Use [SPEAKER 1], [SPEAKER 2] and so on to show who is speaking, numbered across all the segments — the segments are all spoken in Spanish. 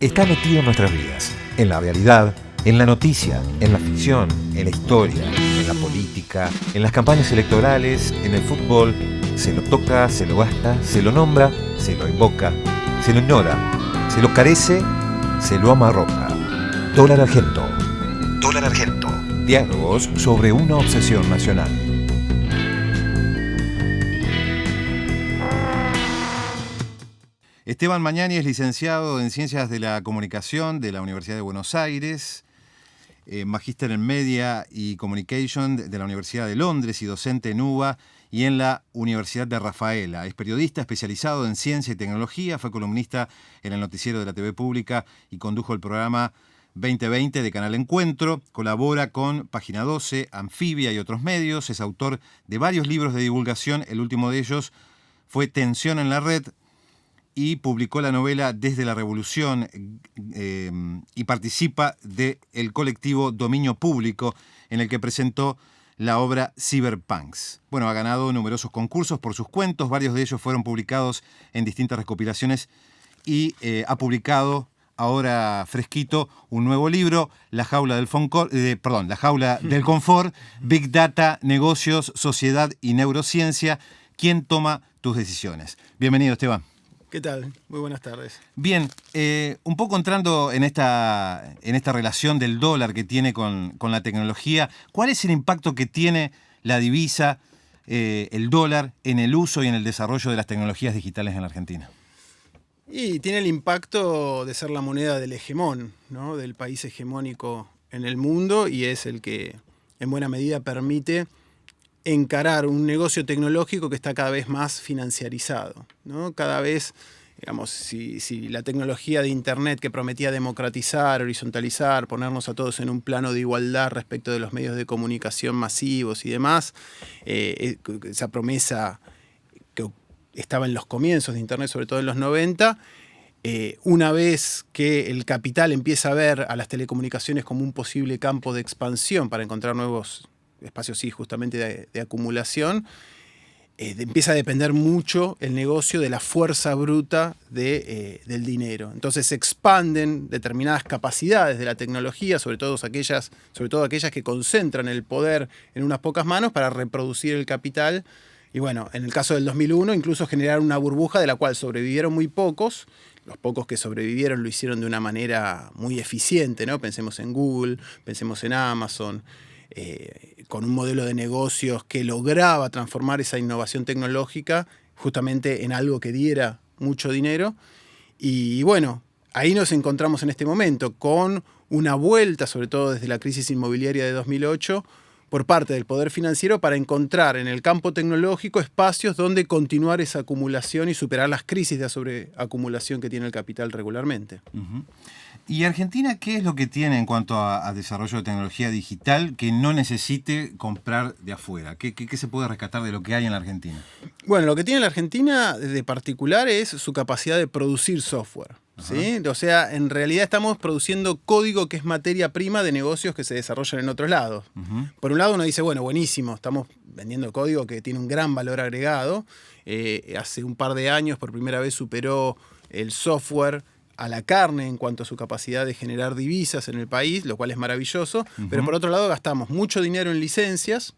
[SPEAKER 1] Está metido en nuestras vidas, en la realidad, en la noticia, en la ficción, en la historia, en la política, en las campañas electorales, en el fútbol. Se lo toca, se lo gasta, se lo nombra, se lo invoca, se lo ignora, se lo carece, se lo amarroca. Dólar Argento. Dólar Argento. Diálogos sobre una obsesión nacional.
[SPEAKER 2] Esteban Mañani es licenciado en Ciencias de la Comunicación de la Universidad de Buenos Aires, magíster en Media y Communication de la Universidad de Londres y docente en UBA y en la Universidad de Rafaela. Es periodista especializado en ciencia y tecnología, fue columnista en el noticiero de la TV Pública y condujo el programa 2020 de Canal Encuentro. Colabora con Página 12, Anfibia y otros medios. Es autor de varios libros de divulgación. El último de ellos fue Tensión en la Red, y publicó la novela Desde la Revolución y participa del colectivo Dominio Público, en el que presentó la obra Cyberpunks. Bueno, ha ganado numerosos concursos por sus cuentos, varios de ellos fueron publicados en distintas recopilaciones y ha publicado ahora fresquito un nuevo libro, La Jaula del Confort, Big Data, Negocios, Sociedad y Neurociencia. ¿Quién toma tus decisiones? Bienvenido, Esteban.
[SPEAKER 3] ¿Qué tal? Muy buenas tardes.
[SPEAKER 2] Bien, un poco entrando en esta relación del dólar que tiene con la tecnología, ¿cuál es el impacto que tiene la divisa, el dólar, en el uso y en el desarrollo de las tecnologías digitales en la Argentina?
[SPEAKER 3] Y tiene el impacto de ser la moneda del hegemón, ¿no? Del país hegemónico en el mundo, y es el que en buena medida permite encarar un negocio tecnológico que está cada vez más financiarizado, ¿no? Cada vez, digamos, si la tecnología de Internet, que prometía democratizar, horizontalizar, ponernos a todos en un plano de igualdad respecto de los medios de comunicación masivos y demás, esa promesa que estaba en los comienzos de Internet, sobre todo en los 90, una vez que el capital empieza a ver a las telecomunicaciones como un posible campo de expansión para encontrar nuevos espacios, sí, justamente de acumulación, empieza a depender mucho el negocio de la fuerza bruta del dinero. Entonces se expanden determinadas capacidades de la tecnología, sobre todo aquellas que concentran el poder en unas pocas manos para reproducir el capital. Y bueno, en el caso del 2001, incluso generaron una burbuja de la cual sobrevivieron muy pocos. Los pocos que sobrevivieron lo hicieron de una manera muy eficiente, ¿no? Pensemos en Google, pensemos en Amazon, con un modelo de negocios que lograba transformar esa innovación tecnológica justamente en algo que diera mucho dinero. Y bueno, ahí nos encontramos en este momento con una vuelta, sobre todo desde la crisis inmobiliaria de 2008, por parte del poder financiero para encontrar en el campo tecnológico espacios donde continuar esa acumulación y superar las crisis de sobreacumulación que tiene el capital regularmente.
[SPEAKER 2] Uh-huh. ¿Y Argentina qué es lo que tiene en cuanto a desarrollo de tecnología digital que no necesite comprar de afuera? ¿Qué se puede rescatar de lo que hay en la Argentina?
[SPEAKER 3] Bueno, lo que tiene la Argentina de particular es su capacidad de producir software, ¿sí? O sea, en realidad estamos produciendo código que es materia prima de negocios que se desarrollan en otros lados. Uh-huh. Por un lado uno dice, bueno, buenísimo, estamos vendiendo código que tiene un gran valor agregado. Hace un par de años por primera vez superó el software a la carne en cuanto a su capacidad de generar divisas en el país, lo cual es maravilloso. Uh-huh. Pero por otro lado gastamos mucho dinero en licencias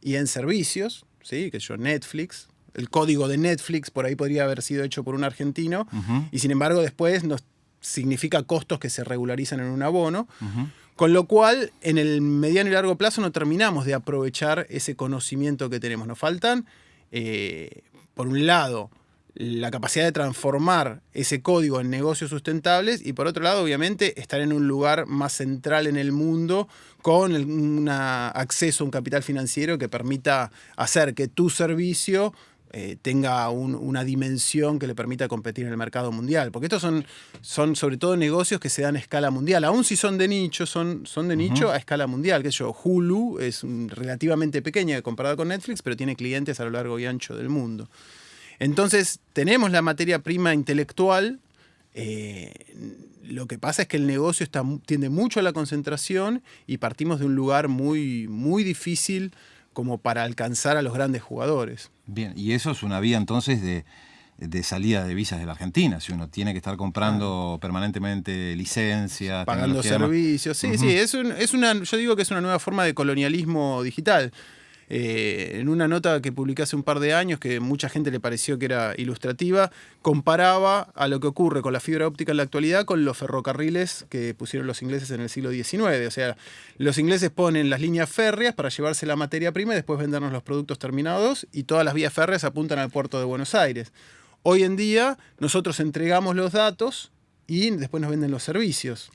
[SPEAKER 3] y en servicios, ¿sí? Que yo, Netflix, el código de Netflix por ahí podría haber sido hecho por un argentino, uh-huh, y sin embargo después nos significa costos que se regularizan en un abono, uh-huh, con lo cual en el mediano y largo plazo no terminamos de aprovechar ese conocimiento que tenemos. Nos faltan, por un lado, la capacidad de transformar ese código en negocios sustentables, y por otro lado, obviamente, estar en un lugar más central en el mundo con un acceso a un capital financiero que permita hacer que tu servicio tenga una dimensión que le permita competir en el mercado mundial. Porque estos son sobre todo negocios que se dan a escala mundial. Aún si son de nicho, son de nicho, uh-huh, a escala mundial. Que Hulu es relativamente pequeña comparada con Netflix, pero tiene clientes a lo largo y ancho del mundo. Entonces, tenemos la materia prima intelectual. Lo que pasa es que el negocio tiende mucho a la concentración y partimos de un lugar muy, muy difícil como para alcanzar a los grandes jugadores.
[SPEAKER 2] Bien, y eso es una vía entonces de de salida de visas de la Argentina, si uno tiene que estar comprando permanentemente licencias,
[SPEAKER 3] pagando servicios. Sí, sí, yo digo que es una nueva forma de colonialismo digital. En una nota que publiqué hace un par de años, que mucha gente le pareció que era ilustrativa, comparaba a lo que ocurre con la fibra óptica en la actualidad con los ferrocarriles que pusieron los ingleses en el siglo XIX. O sea, los ingleses ponen las líneas férreas para llevarse la materia prima y después vendernos los productos terminados, y todas las vías férreas apuntan al puerto de Buenos Aires. Hoy en día nosotros entregamos los datos y después nos venden los servicios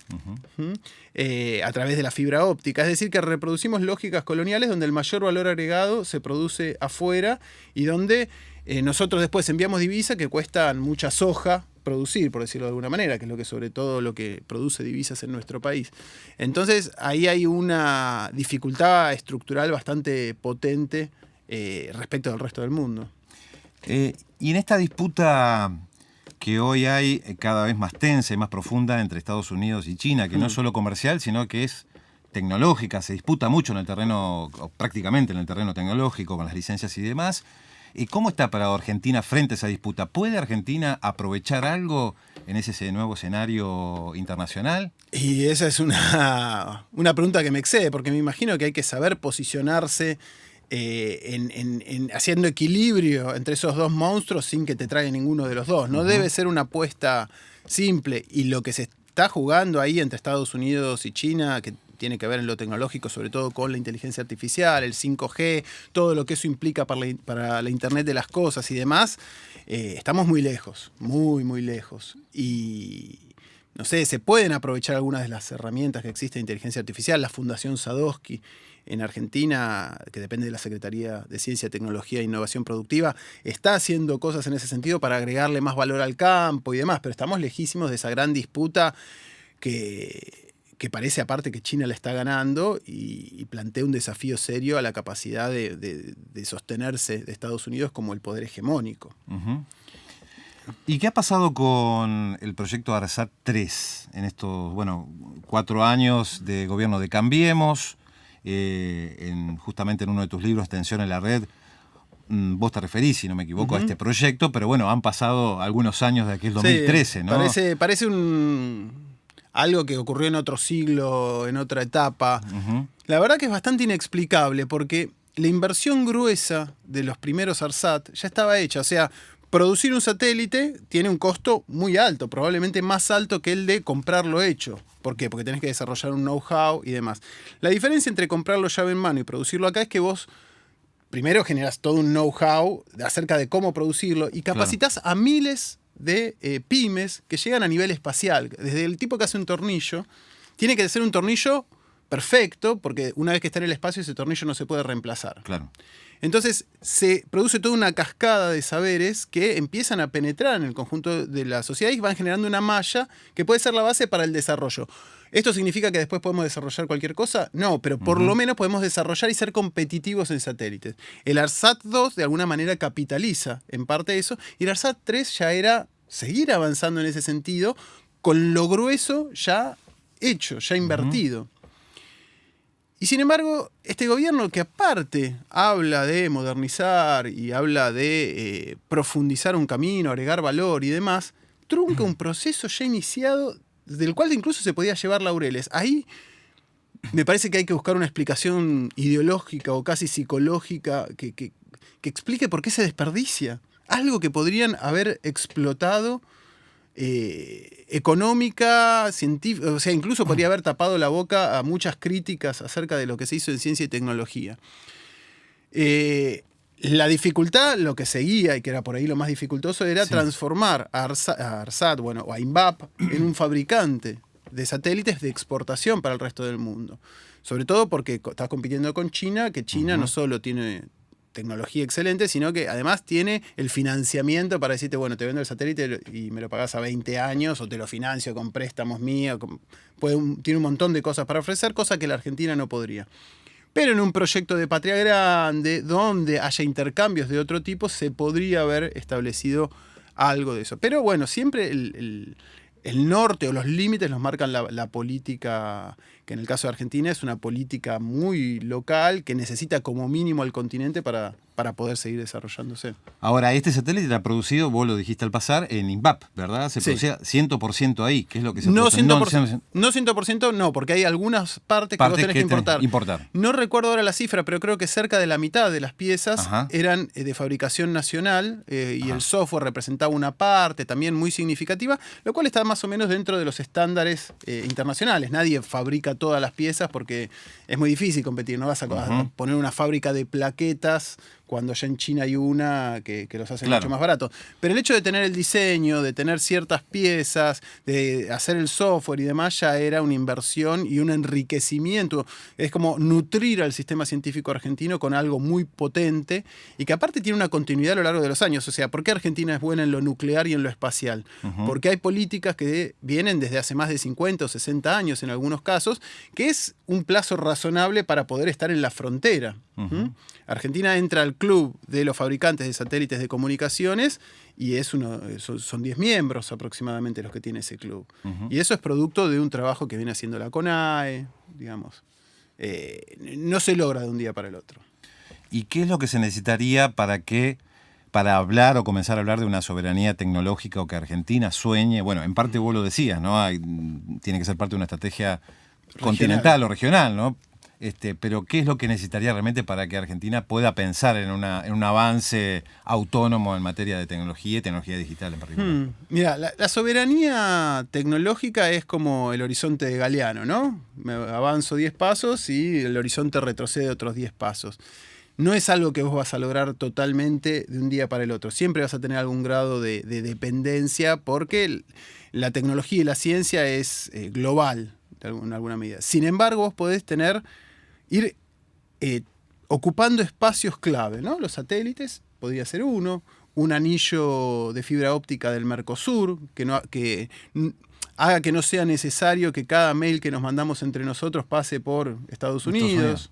[SPEAKER 3] a través de la fibra óptica. Es decir, que reproducimos lógicas coloniales donde el mayor valor agregado se produce afuera y donde nosotros después enviamos divisas que cuestan mucha soja producir, por decirlo de alguna manera, que es lo que sobre todo lo que produce divisas en nuestro país. Entonces ahí hay una dificultad estructural bastante potente respecto del resto del mundo.
[SPEAKER 2] Y en esta disputa que hoy hay cada vez más tensa y más profunda entre Estados Unidos y China, que no es solo comercial, sino que es tecnológica, se disputa mucho en el terreno, o prácticamente en el terreno tecnológico, con las licencias y demás. ¿Y cómo está para Argentina frente a esa disputa? ¿Puede Argentina aprovechar algo en ese nuevo escenario internacional?
[SPEAKER 3] Y esa es una pregunta que me excede, porque me imagino que hay que saber posicionarse haciendo equilibrio entre esos dos monstruos sin que te traiga ninguno de los dos. No debe ser una apuesta simple, y lo que se está jugando ahí entre Estados Unidos y China, que tiene que ver en lo tecnológico, sobre todo con la inteligencia artificial, el 5G, todo lo que eso implica para la Internet de las cosas y demás, estamos muy lejos, muy, muy lejos. Y no sé, se pueden aprovechar algunas de las herramientas que existen de inteligencia artificial. La Fundación Sadowski en Argentina, que depende de la Secretaría de Ciencia, Tecnología e Innovación Productiva, está haciendo cosas en ese sentido para agregarle más valor al campo y demás, pero estamos lejísimos de esa gran disputa que parece aparte que China la está ganando y plantea un desafío serio a la capacidad de sostenerse de Estados Unidos como el poder hegemónico.
[SPEAKER 2] ¿Y qué ha pasado con el proyecto ARSAT 3 en estos 4 años de gobierno de Cambiemos? Justamente en uno de tus libros, Tensión en la Red, vos te referís, si no me equivoco, a este proyecto, pero han pasado algunos años de aquel 2013, ¿no?
[SPEAKER 3] Parece algo que ocurrió en otro siglo, en otra etapa. La verdad que es bastante inexplicable, porque la inversión gruesa de los primeros ARSAT ya estaba hecha. O sea, producir un satélite tiene un costo muy alto, probablemente más alto que el de comprarlo hecho. ¿Por qué? Porque tenés que desarrollar un know-how y demás. La diferencia entre comprarlo llave en mano y producirlo acá es que vos primero generás todo un know-how acerca de cómo producirlo y capacitas a miles de pymes que llegan a nivel espacial. Desde el tipo que hace un tornillo, tiene que ser un tornillo perfecto, porque una vez que está en el espacio ese tornillo no se puede reemplazar.
[SPEAKER 2] Claro.
[SPEAKER 3] Entonces se produce toda una cascada de saberes que empiezan a penetrar en el conjunto de la sociedad y van generando una malla que puede ser la base para el desarrollo. ¿Esto significa que después podemos desarrollar cualquier cosa? No, pero por lo menos podemos desarrollar y ser competitivos en satélites. El ARSAT 2 de alguna manera capitaliza en parte eso, y el ARSAT 3 ya era seguir avanzando en ese sentido con lo grueso ya hecho, ya invertido. Y sin embargo, este gobierno, que aparte habla de modernizar y habla de profundizar un camino, agregar valor y demás, trunca un proceso ya iniciado del cual incluso se podía llevar laureles. Ahí me parece que hay que buscar una explicación ideológica o casi psicológica que explique por qué se desperdicia. Algo que podrían haber explotado económica, científica, o sea, incluso podría haber tapado la boca a muchas críticas acerca de lo que se hizo en ciencia y tecnología. La dificultad, lo que seguía, y que era por ahí lo más dificultoso, era transformar a ARSAT, o a INVAP en un fabricante de satélites de exportación para el resto del mundo. Sobre todo porque estás compitiendo con China, que China no solo tiene tecnología excelente, sino que además tiene el financiamiento para decirte, te vendo el satélite y me lo pagás a 20 años, o te lo financio con préstamos míos, tiene un montón de cosas para ofrecer, cosa que la Argentina no podría. Pero en un proyecto de patria grande, donde haya intercambios de otro tipo, se podría haber establecido algo de eso. Pero siempre el norte o los límites los marcan la política que en el caso de Argentina es una política muy local que necesita como mínimo al continente para poder seguir desarrollándose.
[SPEAKER 2] Ahora, este satélite era producido, vos lo dijiste al pasar, en INVAP, ¿verdad? Se producía 100% ahí, que es lo que se
[SPEAKER 3] No
[SPEAKER 2] produce.
[SPEAKER 3] 100%, no 100%, no, porque hay algunas partes que vos tenés que importar. No recuerdo ahora la cifra, pero creo que cerca de la mitad de las piezas eran de fabricación nacional y el software representaba una parte también muy significativa, lo cual está más o menos dentro de los estándares internacionales. Nadie fabrica todas las piezas porque es muy difícil competir, no vas a poner una fábrica de plaquetas cuando ya en China hay una que los hace mucho más barato. Pero el hecho de tener el diseño, de tener ciertas piezas, de hacer el software y demás, ya era una inversión y un enriquecimiento. Es como nutrir al sistema científico argentino con algo muy potente y que aparte tiene una continuidad a lo largo de los años. O sea, ¿por qué Argentina es buena en lo nuclear y en lo espacial? Porque hay políticas que vienen desde hace más de 50 o 60 años en algunos casos, que es un plazo razonable para poder estar en la frontera. Argentina entra al club de los fabricantes de satélites de comunicaciones y son 10 miembros aproximadamente los que tiene ese club. Y eso es producto de un trabajo que viene haciendo la CONAE, digamos. No se logra de un día para el otro.
[SPEAKER 2] ¿Y qué es lo que se necesitaría para hablar o comenzar a hablar de una soberanía tecnológica o que Argentina sueñe? Bueno, en parte vos lo decías, ¿no? Tiene que ser parte de una estrategia continental o regional, ¿no? Pero ¿qué es lo que necesitaría realmente para que Argentina pueda pensar en un avance autónomo en materia de tecnología y tecnología digital en particular?
[SPEAKER 3] Mira, la soberanía tecnológica es como el horizonte de Galeano, ¿no? Me avanzo 10 pasos y el horizonte retrocede otros 10 pasos. No es algo que vos vas a lograr totalmente de un día para el otro. Siempre vas a tener algún grado de dependencia porque la tecnología y la ciencia es global en alguna medida. Sin embargo, vos podés ir ocupando espacios clave, ¿no? Los satélites podría ser un anillo de fibra óptica del Mercosur que haga que no sea necesario que cada mail que nos mandamos entre nosotros pase por Estados Unidos.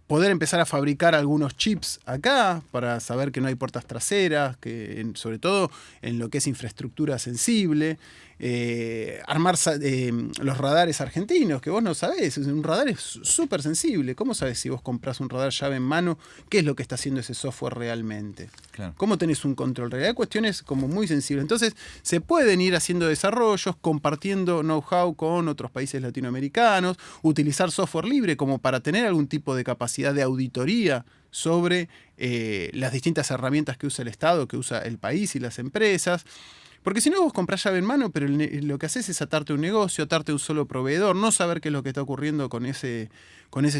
[SPEAKER 3] Poder empezar a fabricar algunos chips acá para saber que no hay puertas traseras, sobre todo en lo que es infraestructura sensible. Armar los radares argentinos, que vos no sabés. Un radar es súper sensible. ¿Cómo sabés si vos comprás un radar llave en mano? ¿Qué es lo que está haciendo ese software realmente? Claro. ¿Cómo tenés un control real? Hay cuestiones como muy sensibles. Entonces, se pueden ir haciendo desarrollos, compartiendo know-how con otros países latinoamericanos, utilizar software libre como para tener algún tipo de capacidad de auditoría sobre las distintas herramientas que usa el Estado, que usa el país y las empresas. Porque si no, vos comprás llave en mano, pero lo que haces es atarte a un negocio, atarte a un solo proveedor, no saber qué es lo que está ocurriendo con ese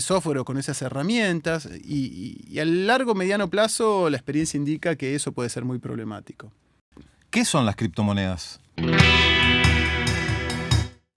[SPEAKER 3] software o con esas herramientas. Y a largo, mediano plazo, la experiencia indica que eso puede ser muy problemático.
[SPEAKER 2] ¿Qué son las criptomonedas?